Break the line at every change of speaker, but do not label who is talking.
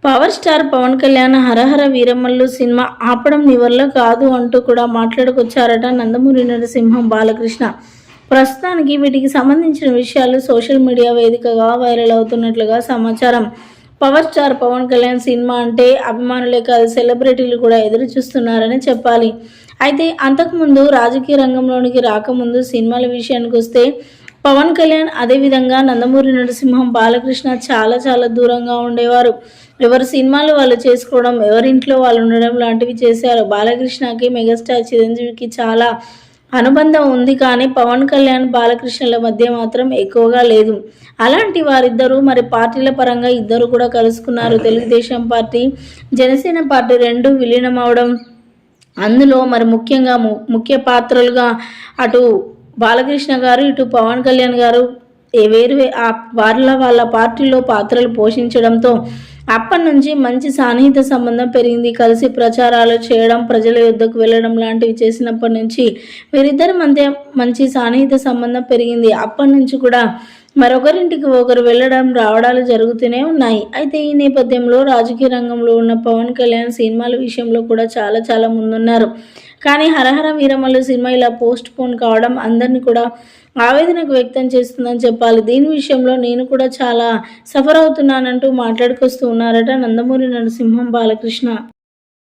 Power star Pawan Kalyan హరహర Veeramallu cinema ఆపడం నీ వల్ల కాదు అంటూ కూడా మాట్లాడుకొచ్చారట నందమూరి నరసింహం బాలకృష్ణ. ప్రస్తుతానికి వీటికి సంబంధించిన విషయాలు సోషల్ మీడియా వేదికగా వైరల్ అవుతున్నట్లుగా సమాచారం. Power star Pawan Kalyan cinema అంటే అభిమానులే కాదు సెలబ్రిటీలు కూడా ఎదురు చూస్తున్నారని చెప్పాలి. అయితే అంతకుముందు రాజకీయ రంగంలోనికి రాకముందు సినిమాల విషయానికి వస్తే పవన్ కళ్యాణ్ అదేవిధంగా నందమూరి నరసింహం బాలకృష్ణ చాలా దూరంగా ఉండేవారు. ఎవరి సినిమాలు వాళ్ళు చేసుకోవడం, ఎవరింట్లో వాళ్ళు ఉండడం లాంటివి చేశారు. బాలకృష్ణకి మెగాస్టార్ చిరంజీవికి చాలా అనుబంధం ఉంది, కానీ పవన్ కళ్యాణ్ బాలకృష్ణల మధ్య మాత్రం ఎక్కువగా లేదు. అలాంటి వారిద్దరూ మరి పార్టీల పరంగా ఇద్దరు కూడా కలుసుకున్నారు. తెలుగుదేశం పార్టీ, జనసేన పార్టీ రెండు విలీనం అవడం, అందులో మరి ముఖ్యంగా ముఖ్య పాత్రలుగా అటు బాలకృష్ణ గారు ఇటు పవన్ కళ్యాణ్ గారు వేరు వాళ్ళ పార్టీలో పాత్రలు పోషించడంతో అప్పటి నుంచి మంచి సాన్నిహిత సంబంధం పెరిగింది. కలిసి ప్రచారాలు చేయడం, ప్రజల యుద్ధకు వెళ్ళడం లాంటివి చేసినప్పటి నుంచి వీరిద్దరి మధ్య మంచి సాన్నిహిత సంబంధం పెరిగింది. అప్పటి నుంచి కూడా మరొకరింటికి ఒకరు వెళ్ళడం రావడాలు జరుగుతూనే ఉన్నాయి. అయితే ఈ నేపథ్యంలో రాజకీయ రంగంలో ఉన్న పవన్ కళ్యాణ్ సినిమాల విషయంలో కూడా చాలా ముందున్నారు. కానీ హరహర వీరమల్లు సినిమా ఇలా పోస్ట్ పోన్ కావడం అందరినీ కూడా ఆవేదనకు వ్యక్తం చేస్తుందని చెప్పాలి. దీని విషయంలో నేను కూడా చాలా సఫర్ అవుతున్నానంటూ మాట్లాడుకొస్తూ ఉన్నారట నందమూరి నరసింహం బాలకృష్ణ.